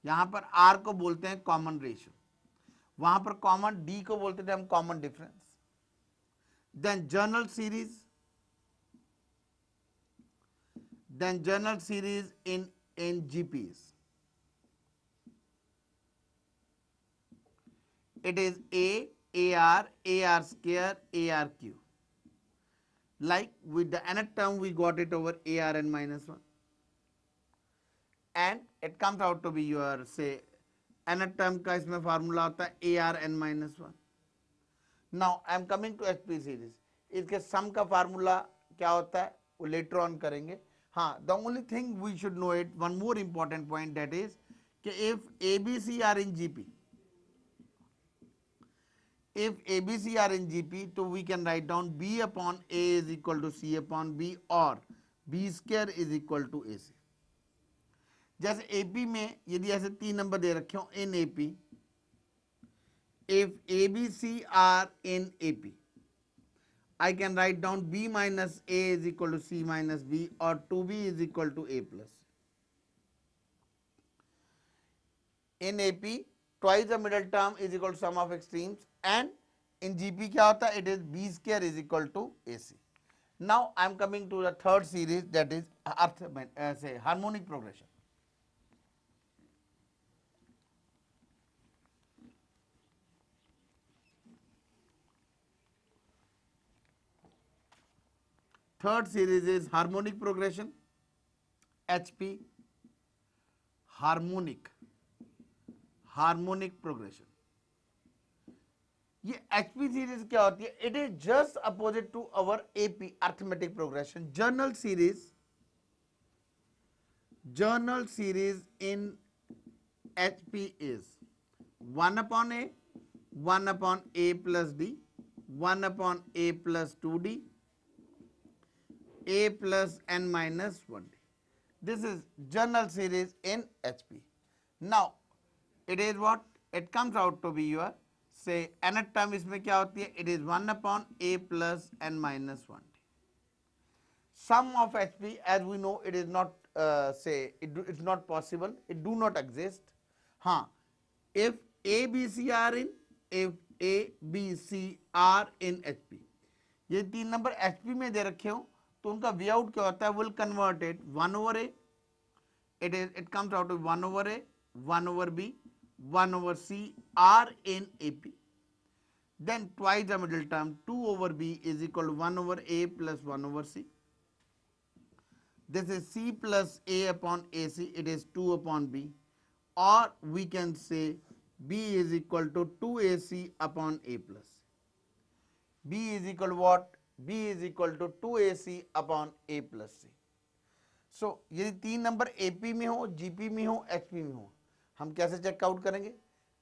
A: यहाँ पर R को बोलते हैं common ratio, वहां पर common D को बोलते थे हम common difference. Then general series in GPs. It is AR square, ARQ. Like with the nth term we got it over ARn minus 1, and it comes out to be your say nth term का इसमें formula होता है ARn minus 1. Now I am coming to HP series. इसके सम का formula क्या होता है वो लेटर ऑन करेंगे. हाँ, the only thing we should know it, one more important point, that is कि if ABC are in GP, if ABC are in GP, तो we can write down B upon A is equal to C upon B or B square is equal to AC. जैसे AP में यदि ऐसे 3 number दे रखे हो in AP, if ABC are in AP, I can write down B minus A is equal to C minus B or 2B is equal to A plus. In AP, twice the middle term is equal to sum of extremes, and in GP क्या होता है? It is B square is equal to AC. Now I am coming to the third series, that is harmonic progression. Third series is harmonic progression, HP, harmonic progression. ये HP series क्या होती है? It is just opposite to our AP arithmetic progression. General series in HP is 1 upon A, 1 upon A plus D, 1 upon A plus 2D, A plus n minus 1D. This is journal series in HP. Now it is what? It comes out to be your say nth term इसमें क्या होती है? It is 1 upon A plus n minus 1D. Sum of HP, as we know, it is not it's not possible. It do not exist. हाँ, if A B C are in HP, ये 3 number HP में दे रखे हो तो उनका way out क्या होता है? Will convert it 1 over A. It comes out to 1 over A, 1 over B, 1 over C are in AP. Then twice the middle term 2 over B is equal to 1 over A plus 1 over C. This is C plus A upon AC. It is 2 upon B, or we can say B is equal to 2AC upon A plus. B is equal to what? B is equal to 2AC upon A plus C. सो यदि 3 number AP में हो, GP में हो, HP में हो, हम कैसे checkout करेंगे?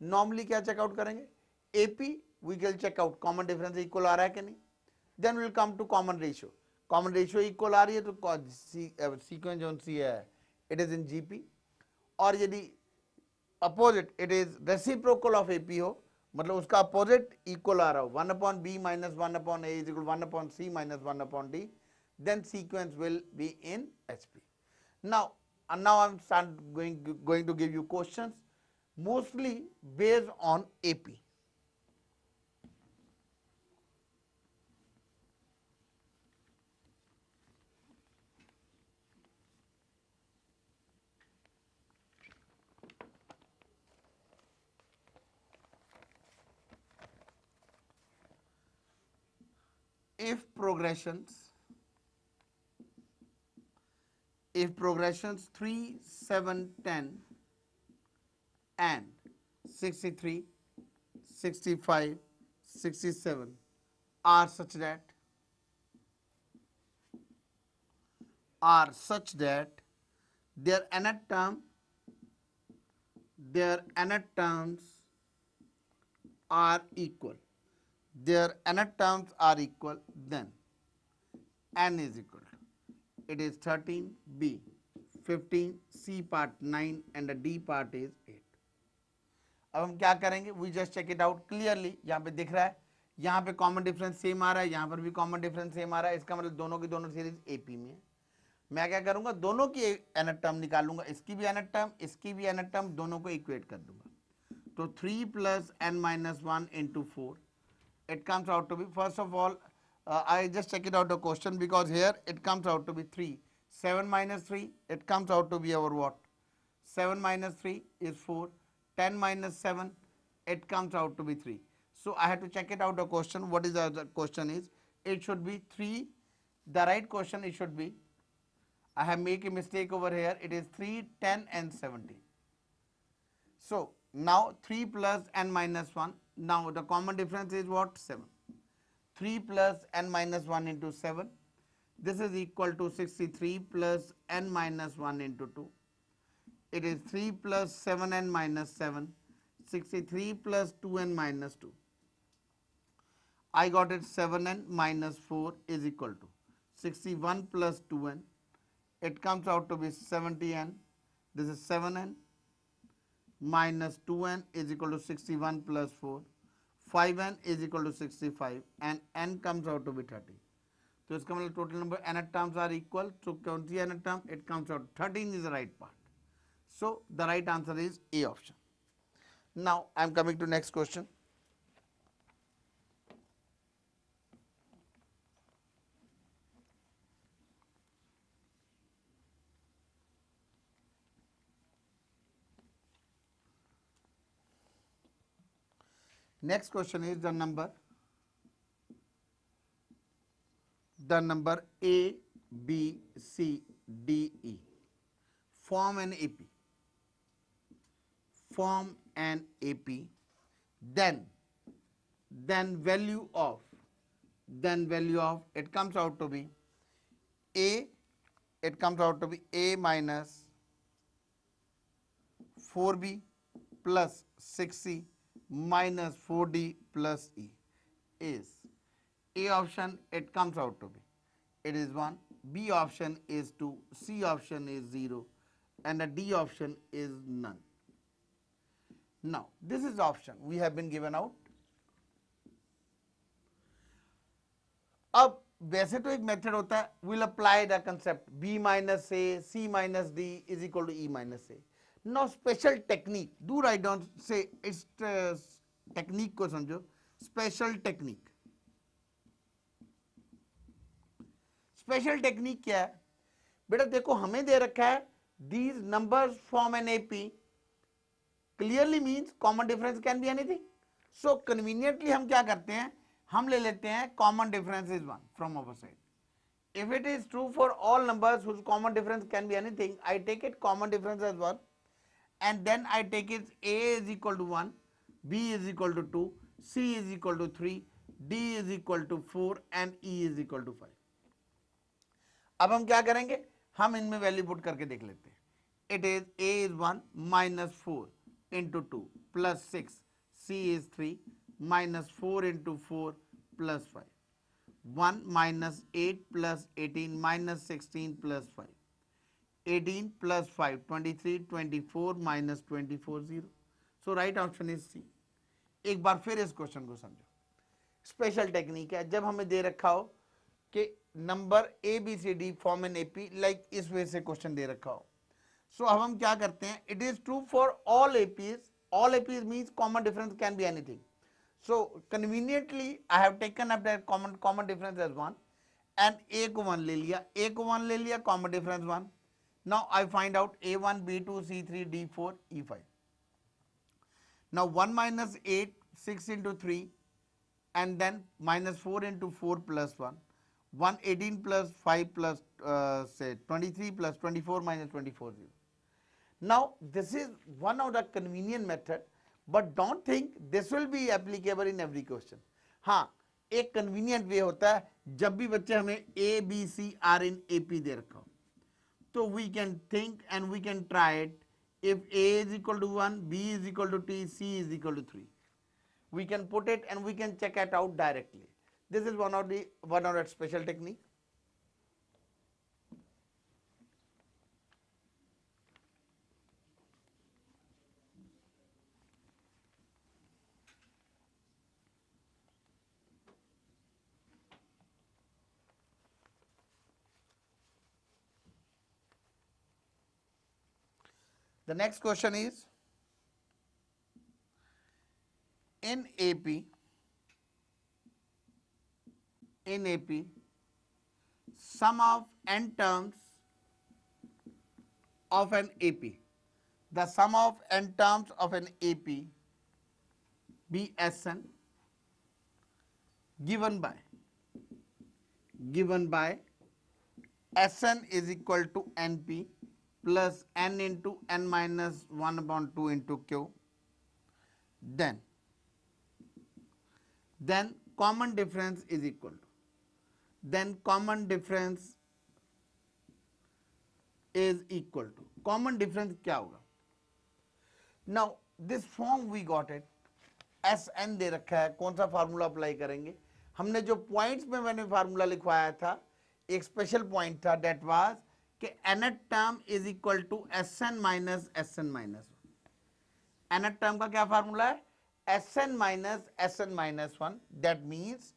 A: नॉर्मली क्या चेकआउट करेंगे? AP we can check out common difference equal आ रहा है कि नहीं, then will come to common ratio. Common ratio equal आ रही है तो सीक्वेंस जो सी है इट इज इन जीपी, और यदि opposite it is reciprocal of AP हो, मतलब उसका अपोजिट इक्वल आ रहा हो, 1/b minus 1/a is equal 1/c minus 1/d, then sequence will be in HP. Now I'm start going to give you questions mostly based on AP. If progressions 3, 7, 10 and 63, 65, 67 are such that their nth terms are equal, then n is equal to, it is 13, B 15, C part 9 and the D part is 8. अब हम क्या करेंगे? We just check it out clearly. यहाँ पे दिख रहा है, यहाँ पे कॉमन डिफरेंस सेम आ रहा है, यहाँ पर भी कॉमन डिफरेंस सेम आ रहा है, इसका मतलब दोनों की दोनों सीरीज एपी में है। मैं क्या करूंगा? दोनों की nth टर्म निकालूंगा, इसकी भी nth टर्म, इसकी भी nth टर्म, दोनों को इक्वेट कर दूंगा। तो 3 plus n minus 1 into 4, it comes out to be, first of all, I just check it out the question, because here it comes out to be 3. 7 minus 3, it comes out to be our what? 7 minus 3 is 4. 10 minus 7, it comes out to be 3. So I have to check it out the question. What is the question is? It should be 3. The right question it should be, I have make a mistake over here. It is 3, 10 and 17. So now 3 plus n minus 1. Now the common difference is what? 7. 3 plus n minus 1 into 7. This is equal to 63 plus n minus 1 into 2. It is 3 plus 7n minus 7. 63 plus 2n minus 2. I got it 7n minus 4 is equal to 61 plus 2n. It comes out to be 70n. This is 7n minus 2n is equal to 61 plus 4. 5n is equal to 65 and n comes out to be 30. So इसका मतलब total number nth terms are equal. So कौन सी nth term? It comes out 13 is the right part. So the right answer is A option. Now I am coming to next question. Next question is the number A, B, C, D, E. Form an AP. Form an AP. Then value of it comes out to be A. It comes out to be A minus 4B plus 6C minus 4D plus E is A option. It comes out to be, it is 1, B option is 2, C option is 0 and the D option is none. Now this is option we have been given out. अब वैसे तो एक method होता है, will apply the concept B minus A, C minus D is equal to E minus A. Now special technique, do write down, say इस technique को समझो, special technique. Special technique क्या है बेटा? देखो हमें दे रखा है these numbers form an AP, clearly means common difference can be anything. So conveniently हम क्या करते हैं? हम ले लेते हैं common difference is 1 from our side. If it is true for all numbers whose common difference can be anything, I take it common difference as 1 and then I take it A is equal to 1, B is equal to 2, C is equal to 3, D is equal to 4 and E is equal to 5. अब हम क्या करेंगे? हम इनमें value put करके देख लेते हैं. It is A is 1 minus 4 into 2 plus 6. C is 3 minus 4 into 4 plus 5. 1 minus 8 plus 18 minus 16 plus 5. 18 plus 5, 23, 24 minus 24, 0. So right option is C. एक बार फिर इस क्वेश्चन को समझो. स्पेशल टेक्निक है, जब हमें दे रखा हो कि number A B C D form in AP, like इस वे से क्वेश्चन दे रखा हो. सो अब हम क्या करते हैं, it is true for all APs. All APs means common difference can be anything. So conveniently I have taken up that common difference as 1 and a को 1 ले लिया, ए को 1 ले लिया, common difference 1. Now I find out a1 b2 c3 d4 e5. now 1 minus 8, 6 into 3, and then minus 4 into 4 plus 1, 118 plus 5 plus say 23 plus 24 minus 24, 0. Now this is one of the convenient method, but don't think this will be applicable in every question. हाँ, एक convenient way होता है जब भी बच्चे हमें A, B, C are in AP दे रखा हो, तो we can think and we can try it. If A is equal to 1, B is equal to T, C is equal to 3. We can put it and we can check it out directly. This is one of the special technique. The next question is, in AP, sum of n terms of an AP, the sum of n terms of an AP be Sn given by Sn is equal to Np plus n into n minus 1 upon 2 into q. Then common difference is equal to, common difference क्या होगा? Now this form we got it, Sn दे रखा है, कौन सा formula apply करेंगे? हमने जो points में मैंने फार्मूला लिखवाया था, एक स्पेशल पॉइंट था, डेट वाज कि nth term is equal to Sn minus Sn minus 1. nth term का क्या फार्मूला है? Sn minus Sn minus 1. That means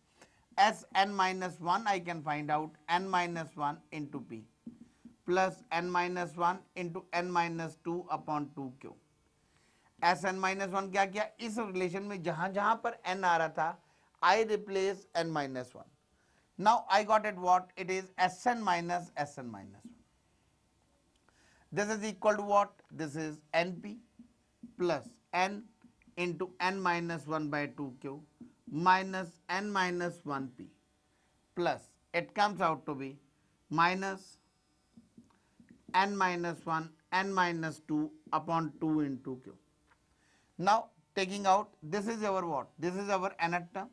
A: Sn minus 1 I can find out n minus 1 into p plus n minus 1 into n minus 2 upon 2q. Sn minus 1 क्या किया? इस relation में जहां जहां पर n आ रहा था, I replace n minus 1. Now I got it what? It is Sn minus Sn minus 1. This is equal to what? This is Np plus n into n minus 1 by 2q minus n minus 1p plus it comes out to be minus n minus 1 n minus 2 upon 2 into q. Now taking out, this is our what? This is our nth term.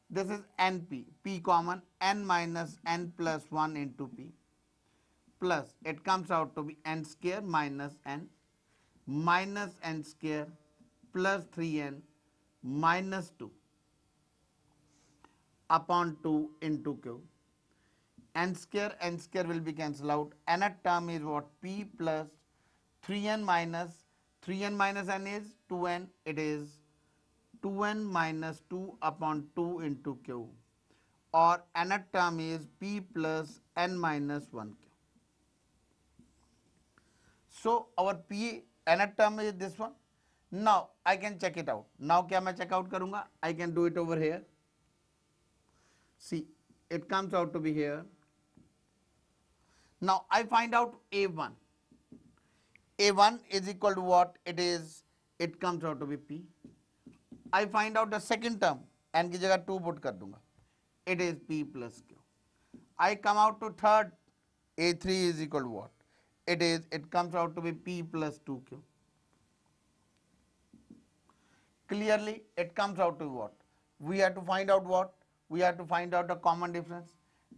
A: This is np, p common, n minus n plus 1 into p plus it comes out to be n square minus n square plus 3n minus 2 upon 2 into q. N square will be cancelled out. Nth term is what? P plus 3n minus n is 2n. It is 2n minus 2 upon 2 into q. Or nth term is P plus n minus 1q. So our P nth term is this one. Now I can check it out. Now क्या मैं check out करूँगा? I can do it over here. See, it comes out to be here. Now I find out A1. A1 is equal to what? It comes out to be P. I find out the second term, n की जगह 2 put कर दूंगा. It is P plus Q. I come out to third, A3 is equal to what? It comes out to be P plus 2Q. Clearly it comes out to what? We have to find out what? We have to find out the common difference.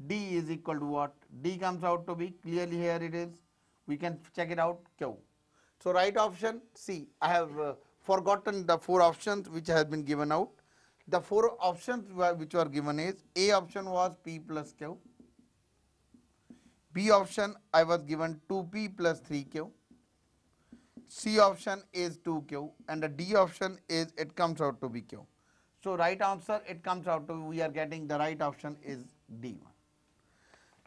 A: D is equal to what? D comes out to be, clearly here it is, we can check it out, Q. So right option C. I have forgotten the four options which have been given out. The four options which were given is, A option was P plus Q, B option I was given 2P plus 3Q, C option is 2Q, and the D option is it comes out to be Q. So right answer it comes out to, we are getting the right option is D1.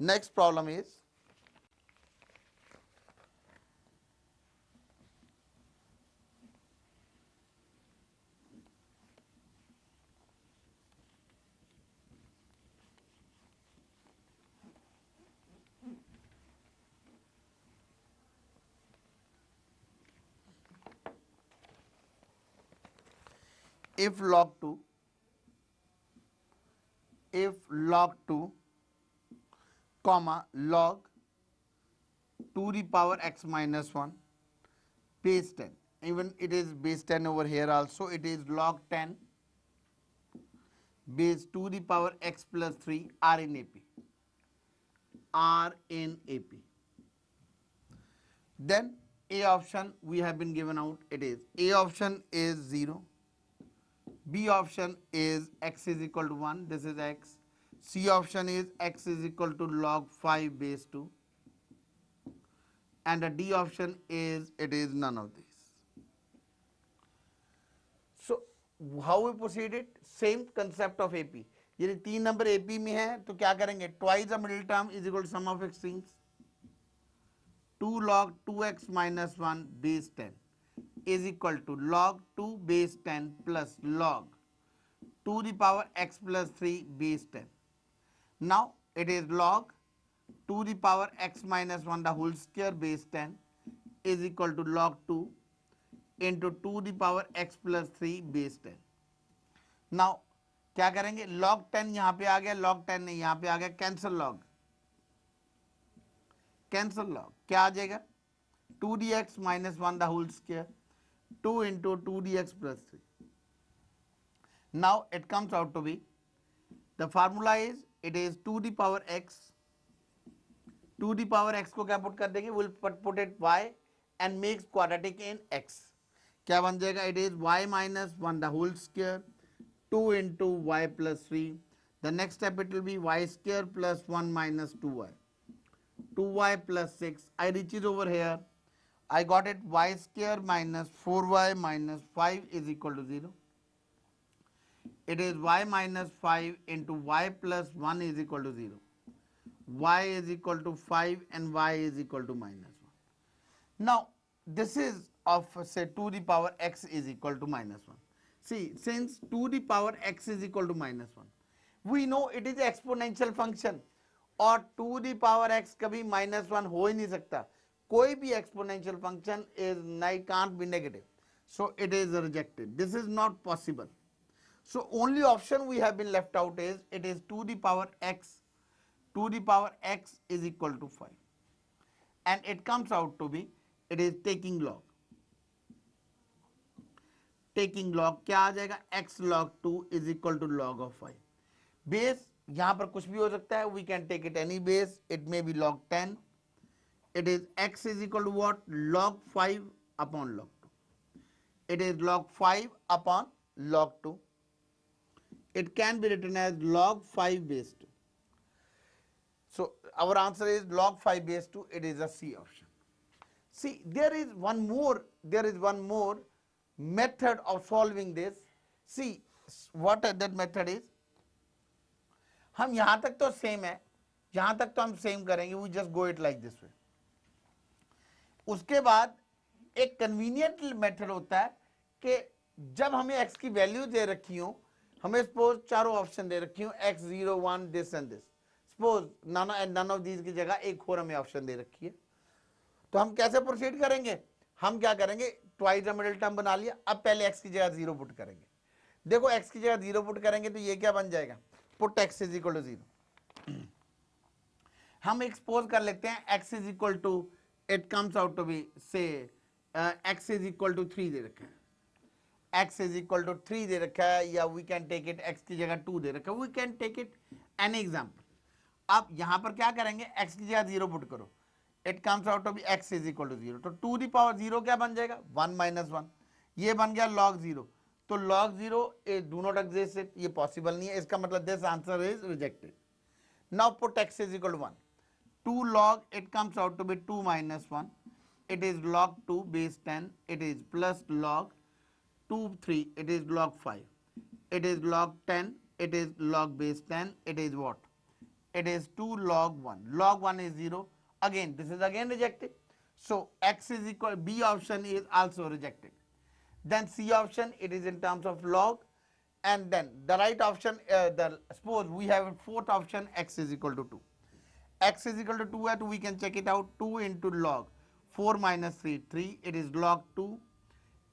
A: Next problem is, if log 2, if log 2 comma log 2 the power x minus 1 base 10, even it is base 10 over here also, it is log 10 base 2 the power x plus 3 are in AP, are in AP. Then A option we have been given out, it is A option is 0, B option is x is equal to 1, this is x, C option is x is equal to log 5 base 2, and the D option is it is none of these. So how we proceeded? Same concept of AP. यदि 3 number AP में है तो क्या करेंगे? Twice the middle term is equal to sum of extremes. 2 log 2x minus 1 base 10 is equal to log 2 base 10 plus log 2 the power x plus 3 base 10. Now it is log 2 the power x minus 1 the whole square base 10 is equal to log 2 into 2 the power x plus 3 base 10. Now क्या करेंगे? log 10 यहाँ पे आ गया, log 10 नहीं यहाँ पे आ गया, cancel log, cancel log, क्या आ जाएगा? 2dx minus 1 the whole square, 2 into 2dx plus 3. Now it comes out to be, the formula is it is 2 the power x, 2 the power x को क्या put कर देंगे? We'll put it y and makes quadratic in x. क्या बन जाएगा? It is y minus 1 the whole square, 2 into y plus 3. The next step it will be y square plus 1 minus 2y. 2y plus 6. I reach it over here. I got it y square minus 4y minus 5 is equal to 0. It is y minus 5 into y plus 1 is equal to 0. Y is equal to 5 and y is equal to minus 1. Now this is of say 2 the power x is equal to minus 1. See, since 2 the power x is equal to minus 1, we know it is exponential function और 2 the power x कभी minus 1 हो ही नहीं सकता. कोई भी exponential function is can't be negative. So it is rejected. This is not possible. So only option we have been left out is it is 2 the power x. 2 the power x is equal to 5. And it comes out to be it is taking log. Taking log क्या आ जाएगा? x log 2 is equal to log of 5. Base यहाँ पर कुछ भी हो सकता है. We can take it any base. It may be log 10. It is x is equal to what? Log 5 upon log 2. It is log 5 upon log 2. It can be written as log 5 base 2. So our answer is log 5 base 2. It is a C option. See, there is one more method of solving this. See what that method is. हम यहां तक तो same है, यहां तक तो हम same करेंगे. We just go it like this way. उसके बाद एक कन्वीनियंट मेथड होता है कि जब हमें x की वैल्यू दे रखी हो, हमें सपोज चारों ऑप्शन दे रखी हो x 0 1 this and this, suppose none of these की जगह एक और हमें ऑप्शन दे रखी है, तो हम कैसे प्रोसीड करेंगे? हम क्या करेंगे? ट्वाइस द मिडिल टर्म बना लिया. अब पहले x की जगह 0 पुट करेंगे. देखो x की जगह 0 पुट करेंगे तो ये क्या बन जाएगा? Put x is equal to 0. हम एक्सपोज कर लेते हैं x is equal to, it comes out to be say x is equal to 3 दे रखा है, x इज इक्वल टू 3 दे रखा है, या we can take it x की जगह 2 दे रखा है. वी कैन टेक इट एनी एग्जाम्पल. अब यहां पर क्या करेंगे, x की जगह 0 पुट करो, it comes out to be x is equal to 0, तो 2 दी पावर 0 क्या बन जाएगा, 1 माइनस 1, ये बन गया log 0, तो log 0 डू नॉट एग्जिस्ट, ये पॉसिबल नहीं है, इसका मतलब this answer is rejected. Now put x is equal to 1. 2 log, it comes out to be 2 minus 1. It is log 2 base 10. It is plus log 2, 3. It is log 5. It is log 10. It is log base 10. It is what? It is 2 log 1. Log 1 is 0. Again, this is again rejected. So x is equal, B option is also rejected. Then C option, it is in terms of log. And then the right option, suppose we have a fourth option, x is equal to 2. X is equal to 2 at, we can check it out, 2 into log 4 minus 3, 3, it is log 2,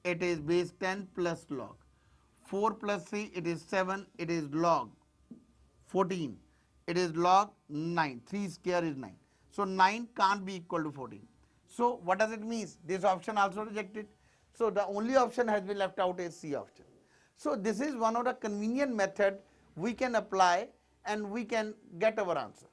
A: it is base 10 plus log 4 plus 3, it is 7, it is log 14, it is log 9, 3 square is 9. So 9 can't be equal to 14. So what does it mean? This option also rejected. So the only option has been left out is C option. So this is one of the convenient method we can apply and we can get our answer.